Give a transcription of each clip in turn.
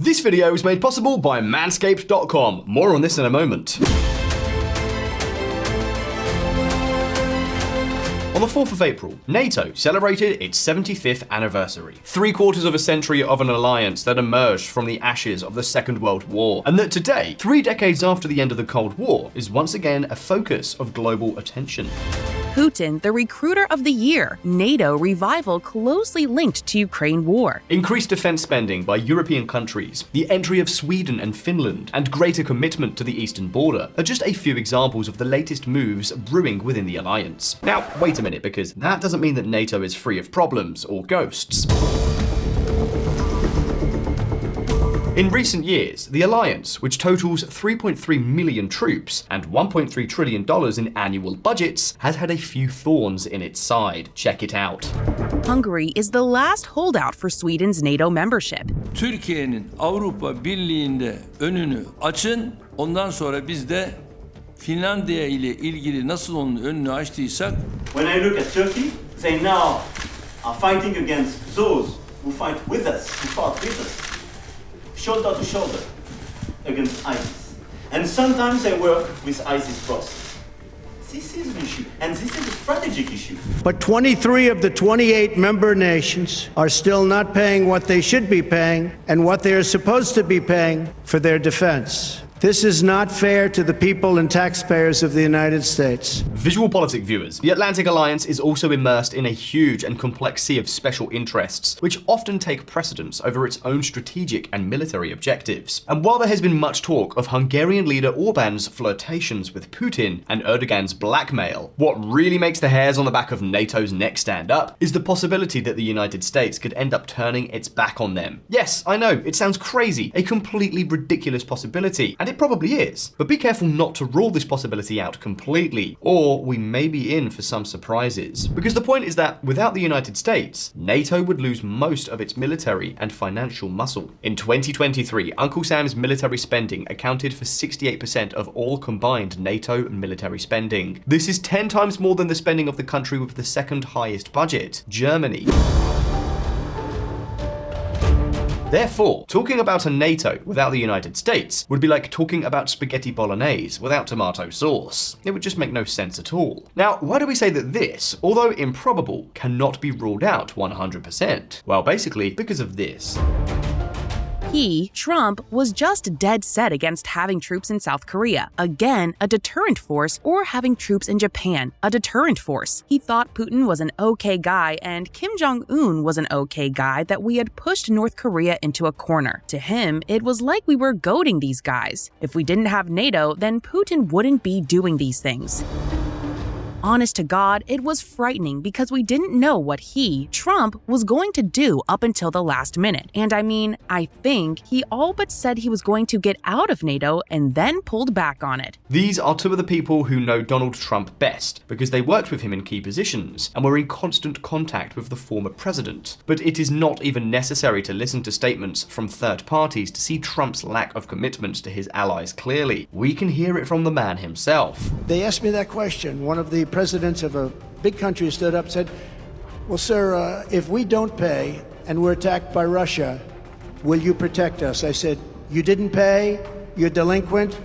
This video is made possible by manscaped.com. More on this in a moment. On the 4th of April, NATO celebrated its 75th anniversary. 3/4 of a century of an alliance that emerged from the ashes of the Second World War, and that today, 3 decades after the end of the Cold War, is once again a focus of global attention. Putin, the recruiter of the year. NATO revival closely linked to Ukraine war. Increased defense spending by European countries, the entry of Sweden and Finland, and greater commitment to the eastern border are just a few examples of the latest moves brewing within the alliance. Now, wait a minute, because that doesn't mean that NATO is free of problems or ghosts. In recent years, the alliance, which totals 3.3 million troops and $1.3 trillion in annual budgets, has had a few thorns in its side. Check it out. Hungary is the last holdout for Sweden's NATO membership. Türkiye'nin Avrupa Birliği'nde önünü açın. Ondan sonra biz de Finlandiya ile ilgili nasıl onun önünü açtıysak. When I look at Turkey, they now are fighting against those who fight with us, who fought with us, shoulder to shoulder against ISIS. And sometimes they work with ISIS boss. This is an issue, and this is a strategic issue. But 23 of the 28 member nations are still not paying what they should be paying and what they are supposed to be paying for their defense. This is not fair to the people and taxpayers of the United States. VisualPolitik viewers, the Atlantic Alliance is also immersed in a huge and complex sea of special interests, which often take precedence over its own strategic and military objectives. And while there has been much talk of Hungarian leader Orban's flirtations with Putin and Erdogan's blackmail, what really makes the hairs on the back of NATO's neck stand up is the possibility that the United States could end up turning its back on them. Yes, I know, it sounds crazy, a completely ridiculous possibility, and it probably is, but be careful not to rule this possibility out completely, or we may be in for some surprises. Because the point is that without the United States, NATO would lose most of its military and financial muscle. In 2023, Uncle Sam's military spending accounted for 68% of all combined NATO military spending. This is 10 times more than the spending of the country with the second highest budget, Germany. Therefore, talking about a NATO without the United States would be like talking about spaghetti bolognese without tomato sauce. It would just make no sense at all. Now, why do we say that this, although improbable, cannot be ruled out 100%? Well, basically, because of this. He, Trump, was just dead set against having troops in South Korea, again a deterrent force, or having troops in Japan, a deterrent force. He thought Putin was an okay guy and Kim Jong-un was an okay guy that we had pushed North Korea into a corner. To him, it was like we were goading these guys. If we didn't have NATO, then Putin wouldn't be doing these things. Honest to God, it was frightening because we didn't know what he, Trump, was going to do up until the last minute. And I mean, I think he all but said he was going to get out of NATO and then pulled back on it. These are two of the people who know Donald Trump best because they worked with him in key positions and were in constant contact with the former president. But it is not even necessary to listen to statements from third parties to see Trump's lack of commitment to his allies clearly. We can hear it from the man himself. They asked me that question. One of the presidents of a big country stood up and said, well, sir, if we don't pay and we're attacked by Russia, will you protect us? I said, you didn't pay? You're delinquent?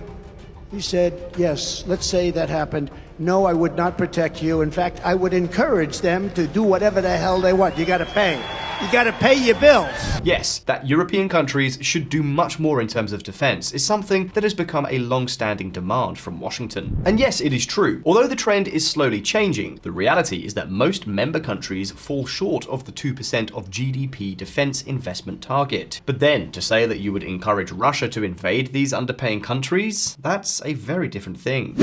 He said, yes, let's say that happened. No, I would not protect you. In fact, I would encourage them to do whatever the hell they want. You got to pay. You gotta pay your bills. Yes, that European countries should do much more in terms of defense is something that has become a long-standing demand from Washington. And yes, it is true. Although the trend is slowly changing, the reality is that most member countries fall short of the 2% of GDP defense investment target. But then, to say that you would encourage Russia to invade these underpaying countries, that's a very different thing.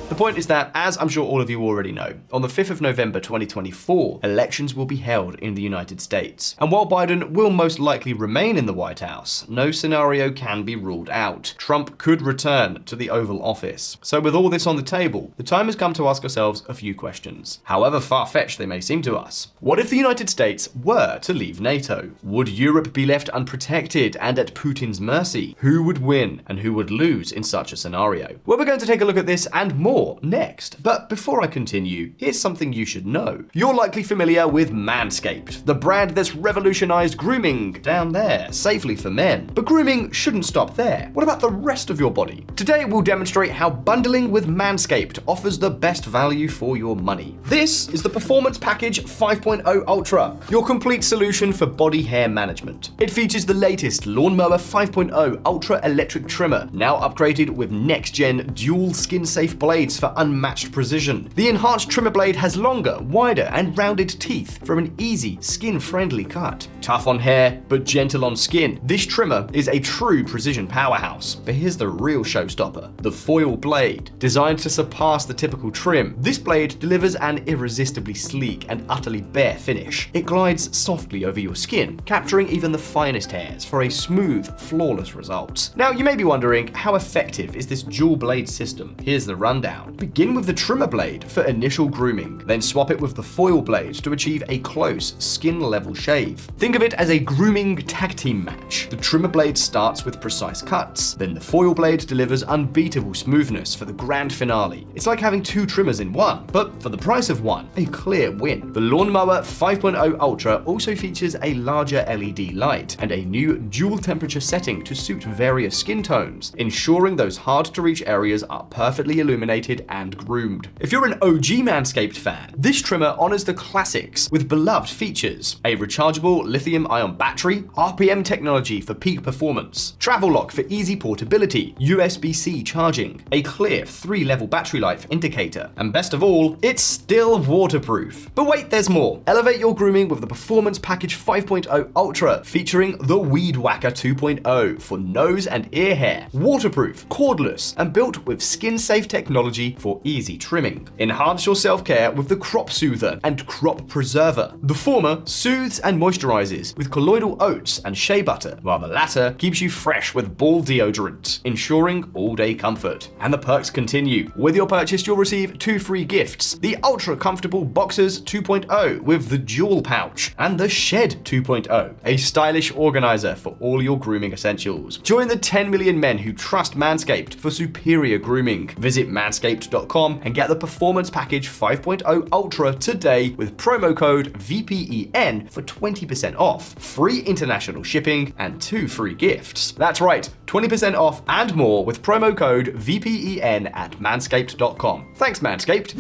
The point is that, as I'm sure all of you already know, on the 5th of November 2024, elections will be held in the United States. And while Biden will most likely remain in the White House, no scenario can be ruled out. Trump could return to the Oval Office. So with all this on the table, the time has come to ask ourselves a few questions, however far-fetched they may seem to us. What if the United States were to leave NATO? Would Europe be left unprotected and at Putin's mercy? Who would win and who would lose in such a scenario? Well, we're going to take a look at this and more more next. But before I continue, here's something you should know. You're likely familiar with Manscaped, the brand that's revolutionized grooming down there, safely for men. But grooming shouldn't stop there. What about the rest of your body? Today we'll demonstrate how bundling with Manscaped offers the best value for your money. This is the Performance Package 5.0 Ultra, your complete solution for body hair management. It features the latest Lawnmower 5.0 Ultra electric trimmer, now upgraded with next-gen dual skin-safe blades for unmatched precision. The enhanced trimmer blade has longer, wider, and rounded teeth for an easy, skin-friendly cut. Tough on hair, but gentle on skin, this trimmer is a true precision powerhouse. But here's the real showstopper, the foil blade. Designed to surpass the typical trim, this blade delivers an irresistibly sleek and utterly bare finish. It glides softly over your skin, capturing even the finest hairs for a smooth, flawless result. Now, you may be wondering, how effective is this dual blade system? Here's the rundown. Begin with the trimmer blade for initial grooming, then swap it with the foil blade to achieve a close, skin-level shave. Think of it as a grooming tag team match. The trimmer blade starts with precise cuts, then the foil blade delivers unbeatable smoothness for the grand finale. It's like having two trimmers in one, but for the price of one, a clear win. The Lawnmower 5.0 Ultra also features a larger LED light and a new dual temperature setting to suit various skin tones, ensuring those hard-to-reach areas are perfectly illuminated and groomed. If you're an OG Manscaped fan, this trimmer honors the classics with beloved features: a rechargeable lithium-ion battery, RPM technology for peak performance, travel lock for easy portability, USB-C charging, a clear 3-level battery life indicator, and best of all, it's still waterproof. But wait, there's more. Elevate your grooming with the Performance Package 5.0 Ultra, featuring the Weed Whacker 2.0 for nose and ear hair. Waterproof, cordless, and built with skin-safe technology for easy trimming. Enhance your self-care with the Crop Soother and Crop Preserver. The former soothes and moisturizes with colloidal oats and shea butter, while the latter keeps you fresh with ball deodorant, ensuring all-day comfort. And the perks continue. With your purchase, you'll receive 2 free gifts: the Ultra Comfortable Boxers 2.0 with the Jewel Pouch, and the Shed 2.0, a stylish organizer for all your grooming essentials. Join the 10 million men who trust Manscaped for superior grooming. Visit manscaped.com and get the Performance Package 5.0 Ultra today with promo code VPEN for 20% off, free international shipping, and 2 free gifts. That's right, 20% off and more with promo code VPEN at manscaped.com. Thanks, Manscaped.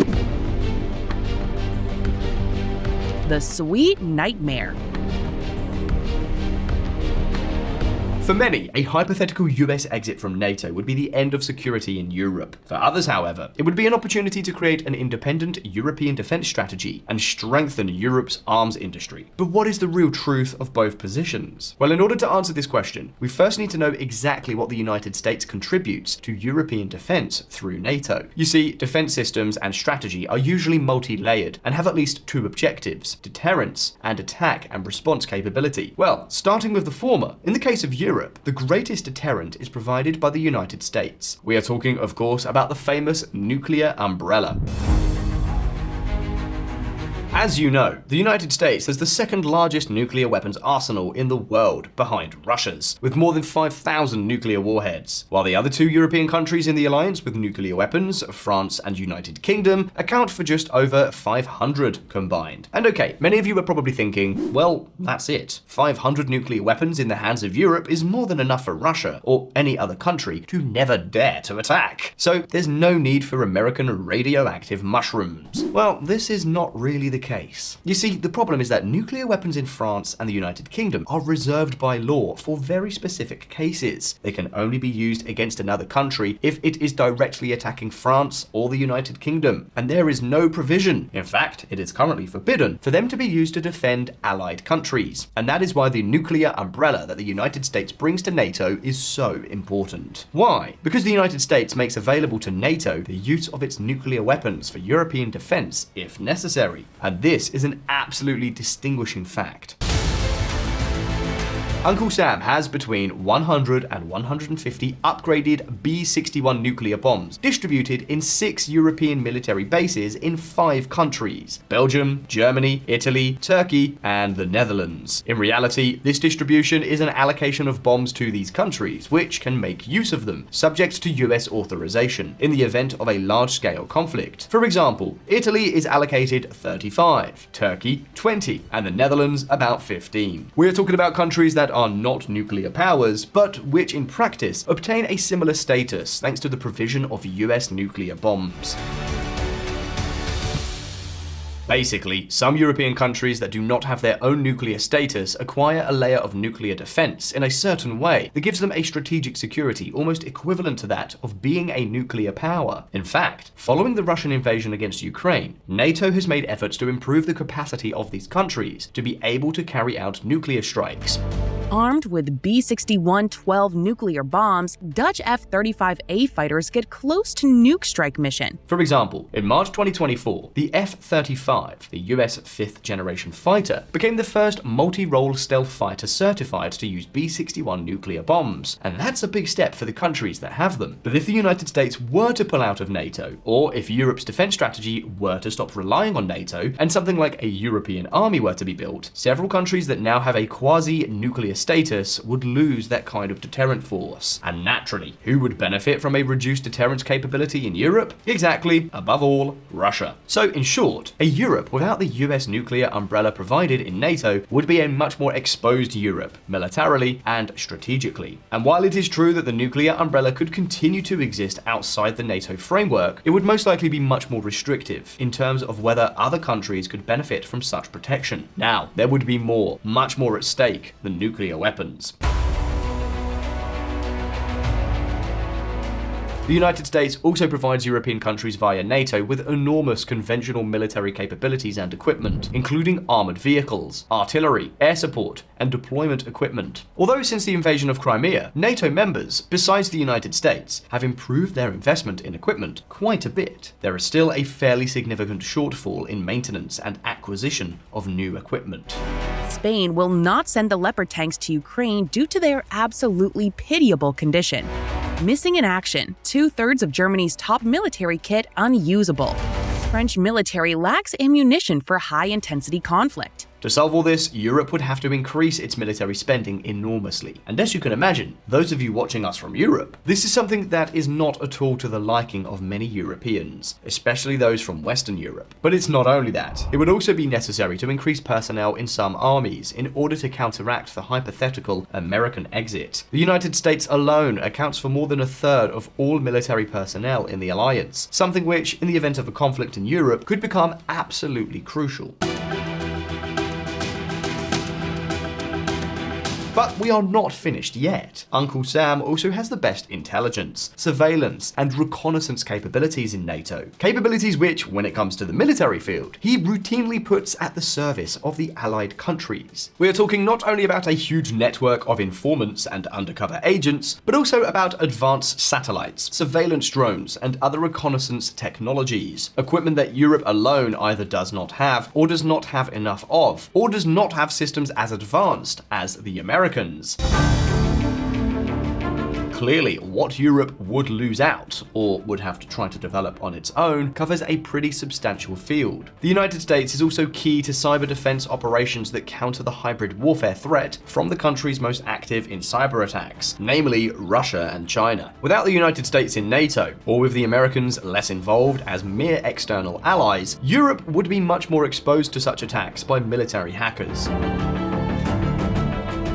The Sweet Nightmare. For many, a hypothetical US exit from NATO would be the end of security in Europe. For others, however, it would be an opportunity to create an independent European defense strategy and strengthen Europe's arms industry. But what is the real truth of both positions? Well, in order to answer this question, we first need to know exactly what the United States contributes to European defense through NATO. You see, defense systems and strategy are usually multi-layered and have at least 2 objectives: deterrence and attack and response capability. Well, starting with the former, in the case of Europe, the greatest deterrent is provided by the United States. We are talking, of course, about the famous nuclear umbrella. As you know, the United States has the second largest nuclear weapons arsenal in the world, behind Russia's, with more than 5,000 nuclear warheads, while the other 2 European countries in the alliance with nuclear weapons, France and United Kingdom, account for just over 500 combined. And okay, many of you are probably thinking, well, that's it. 500 nuclear weapons in the hands of Europe is more than enough for Russia or any other country to never dare to attack. So there's no need for American radioactive mushrooms. Well, this is not really the case. You see, the problem is that nuclear weapons in France and the United Kingdom are reserved by law for very specific cases. They can only be used against another country if it is directly attacking France or the United Kingdom, and there is no provision. In fact, it is currently forbidden for them to be used to defend allied countries. And that is why the nuclear umbrella that the United States brings to NATO is so important. Why? Because the United States makes available to NATO the use of its nuclear weapons for European defense if necessary. And this is an absolutely distinguishing fact. Uncle Sam has between 100 and 150 upgraded B-61 nuclear bombs distributed in 6 European military bases in 5 countries: Belgium, Germany, Italy, Turkey, and the Netherlands. In reality, this distribution is an allocation of bombs to these countries, which can make use of them, subject to US authorization, in the event of a large-scale conflict. For example, Italy is allocated 35, Turkey 20, and the Netherlands about 15. We're talking about countries that are not nuclear powers, but which in practice obtain a similar status thanks to the provision of US nuclear bombs. Basically, some European countries that do not have their own nuclear status acquire a layer of nuclear defense in a certain way that gives them a strategic security almost equivalent to that of being a nuclear power. In fact, following the Russian invasion against Ukraine, NATO has made efforts to improve the capacity of these countries to be able to carry out nuclear strikes. Armed with B-61-12 nuclear bombs, Dutch F-35A fighters get close to nuke strike mission. For example, in March 2024, the F-35, the US 5th generation fighter, became the first multi-role stealth fighter certified to use B-61 nuclear bombs, and that's a big step for the countries that have them. But if the United States were to pull out of NATO, or if Europe's defense strategy were to stop relying on NATO, and something like a European army were to be built, several countries that now have a quasi-nuclear status would lose that kind of deterrent force. And naturally, who would benefit from a reduced deterrence capability in Europe? Exactly, above all, Russia. So in short, a Europe without the US nuclear umbrella provided in NATO would be a much more exposed Europe, militarily and strategically. And while it is true that the nuclear umbrella could continue to exist outside the NATO framework, it would most likely be much more restrictive in terms of whether other countries could benefit from such protection. Now, there would be more, much more at stake than nuclear weapons. The United States also provides European countries via NATO with enormous conventional military capabilities and equipment, including armored vehicles, artillery, air support, and deployment equipment. Although since the invasion of Crimea, NATO members, besides the United States, have improved their investment in equipment quite a bit, there is still a fairly significant shortfall in maintenance and acquisition of new equipment. Spain will not send the Leopard tanks to Ukraine due to their absolutely pitiable condition. Missing in action, 2/3 of Germany's top military kit unusable. French military lacks ammunition for high-intensity conflict. To solve all this, Europe would have to increase its military spending enormously. And as you can imagine, those of you watching us from Europe, this is something that is not at all to the liking of many Europeans, especially those from Western Europe. But it's not only that. It would also be necessary to increase personnel in some armies in order to counteract the hypothetical American exit. The United States alone accounts for more than 1/3 of all military personnel in the alliance, something which, in the event of a conflict in Europe, could become absolutely crucial. But we are not finished yet. Uncle Sam also has the best intelligence, surveillance, and reconnaissance capabilities in NATO. Capabilities which, when it comes to the military field, he routinely puts at the service of the allied countries. We are talking not only about a huge network of informants and undercover agents, but also about advanced satellites, surveillance drones, and other reconnaissance technologies. Equipment that Europe alone either does not have, or does not have enough of, or does not have systems as advanced as the Americans. Clearly, what Europe would lose out, or would have to try to develop on its own, covers a pretty substantial field. The United States is also key to cyber defense operations that counter the hybrid warfare threat from the countries most active in cyber attacks, namely Russia and China. Without the United States in NATO, or with the Americans less involved as mere external allies, Europe would be much more exposed to such attacks by military hackers.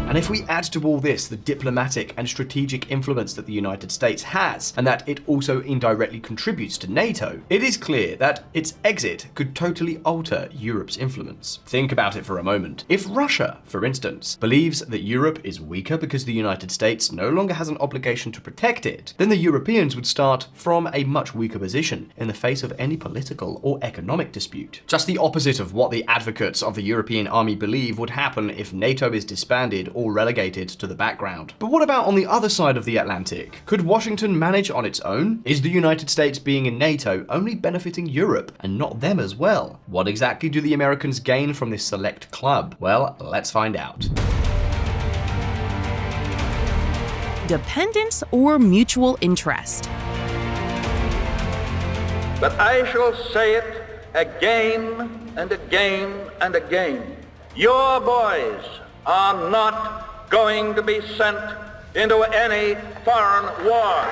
And if we add to all this the diplomatic and strategic influence that the United States has, and that it also indirectly contributes to NATO, it is clear that its exit could totally alter Europe's influence. Think about it for a moment. If Russia, for instance, believes that Europe is weaker because the United States no longer has an obligation to protect it, then the Europeans would start from a much weaker position in the face of any political or economic dispute. Just the opposite of what the advocates of the European army believe would happen if NATO is disbanded or relegated to the background. But what about on the other side of the Atlantic? Could Washington manage on its own? Is the United States being in NATO only benefiting Europe and not them as well? What exactly do the Americans gain from this select club? Well, let's find out. dependence or mutual interest. But I shall say it again and again and again. Your boys are not going to be sent into any foreign war.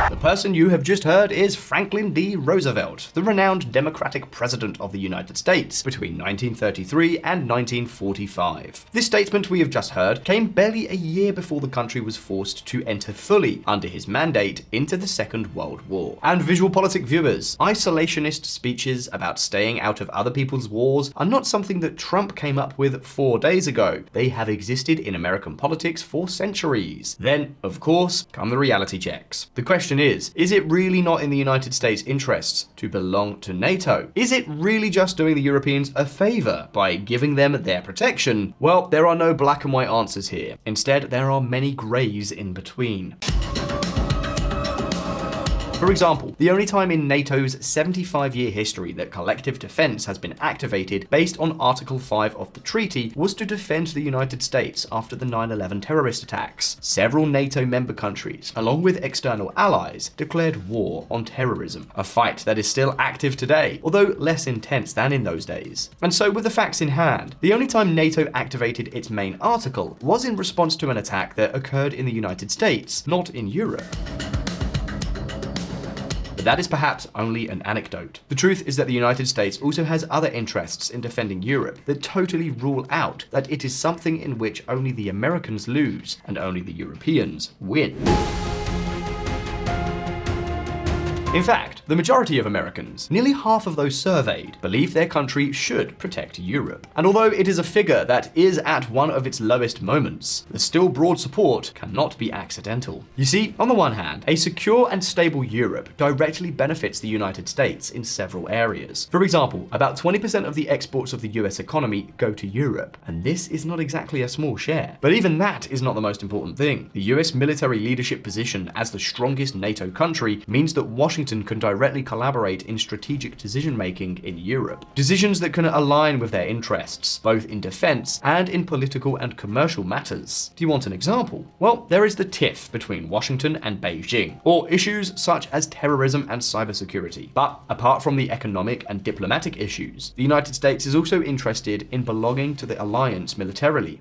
The person you have just heard is Franklin D. Roosevelt, the renowned Democratic President of the United States between 1933 and 1945. This statement we have just heard came barely a year before the country was forced to enter fully, under his mandate, into the Second World War. And VisualPolitik viewers, isolationist speeches about staying out of other people's wars are not something that Trump came up with 4 days ago. They have existed in American politics for centuries. Then, of course, come the reality checks. The question is it really not in the United States' interests to belong to NATO? Is it really just doing the Europeans a favor by giving them their protection? Well, there are no black and white answers here. Instead, there are many grays in between. For example, the only time in NATO's 75-year history that collective defense has been activated based on Article 5 of the treaty was to defend the United States after the 9/11 terrorist attacks. Several NATO member countries, along with external allies, declared war on terrorism, a fight that is still active today, although less intense than in those days. And so with the facts in hand, the only time NATO activated its main article was in response to an attack that occurred in the United States, not in Europe. But that is perhaps only an anecdote. The truth is that the United States also has other interests in defending Europe that totally rule out that it is something in which only the Americans lose and only the Europeans win. In fact, the majority of Americans, nearly half of those surveyed, believe their country should protect Europe. And although it is a figure that is at one of its lowest moments, the still broad support cannot be accidental. You see, on the one hand, a secure and stable Europe directly benefits the United States in several areas. For example, about 20% of the exports of the US economy go to Europe, and this is not exactly a small share. But even that is not the most important thing. The US military leadership position as the strongest NATO country means that Washington can directly collaborate in strategic decision-making in Europe. Decisions that can align with their interests, both in defense and in political and commercial matters. Do you want an example? Well, there is the tiff between Washington and Beijing, or issues such as terrorism and cybersecurity. But apart from the economic and diplomatic issues, the United States is also interested in belonging to the alliance militarily.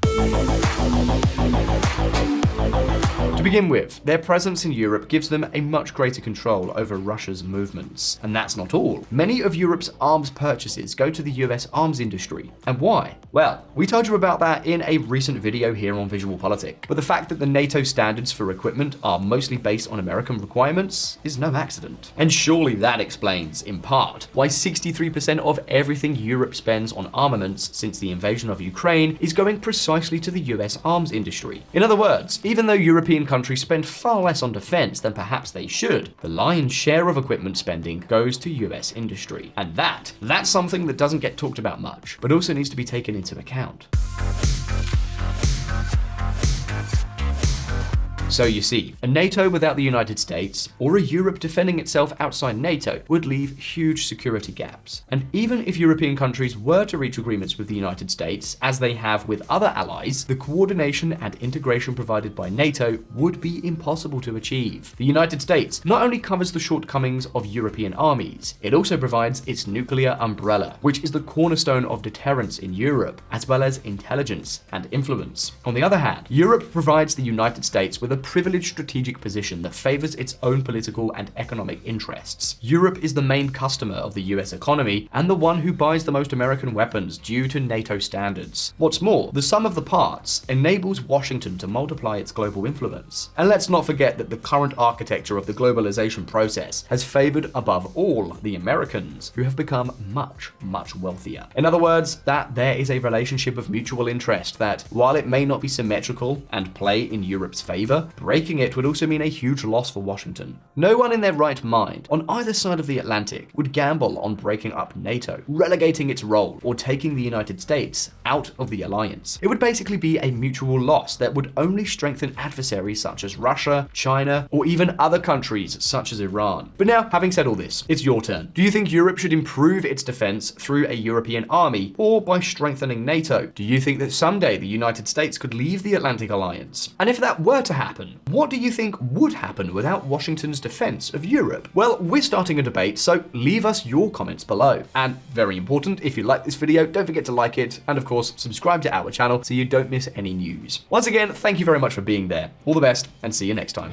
To begin with, their presence in Europe gives them a much greater control over Russia's movements. And that's not all. Many of Europe's arms purchases go to the US arms industry. And why? Well, we told you about that in a recent video here on VisualPolitik. But the fact that the NATO standards for equipment are mostly based on American requirements is no accident. And surely that explains, in part, why 63% of everything Europe spends on armaments since the invasion of Ukraine is going precisely to the US arms industry. In other words, even though European countries spend far less on defense than perhaps they should, the lion's share of equipment spending goes to US industry. And that's something that doesn't get talked about much, but also needs to be taken into account. So you see, a NATO without the United States, or a Europe defending itself outside NATO, would leave huge security gaps. And even if European countries were to reach agreements with the United States, as they have with other allies, the coordination and integration provided by NATO would be impossible to achieve. The United States not only covers the shortcomings of European armies, it also provides its nuclear umbrella, which is the cornerstone of deterrence in Europe, as well as intelligence and influence. On the other hand, Europe provides the United States with a privileged strategic position that favors its own political and economic interests. Europe is the main customer of the US economy and the one who buys the most American weapons due to NATO standards. What's more, the sum of the parts enables Washington to multiply its global influence. And let's not forget that the current architecture of the globalization process has favored above all the Americans, who have become much, much wealthier. In other words, that there is a relationship of mutual interest that, while it may not be symmetrical and play in Europe's favor, breaking it would also mean a huge loss for Washington. No one in their right mind, on either side of the Atlantic, would gamble on breaking up NATO, relegating its role, or taking the United States out of the alliance. It would basically be a mutual loss that would only strengthen adversaries such as Russia, China, or even other countries such as Iran. But now, having said all this, it's your turn. Do you think Europe should improve its defense through a European army, or by strengthening NATO? Do you think that someday the United States could leave the Atlantic Alliance? And if that were to happen, happen? What do you think would happen without Washington's defense of Europe? Well, we're starting a debate, so leave us your comments below. And very important, if you like this video, don't forget to like it, and of course, subscribe to our channel so you don't miss any news. Once again, thank you very much for being there. All the best, and see you next time.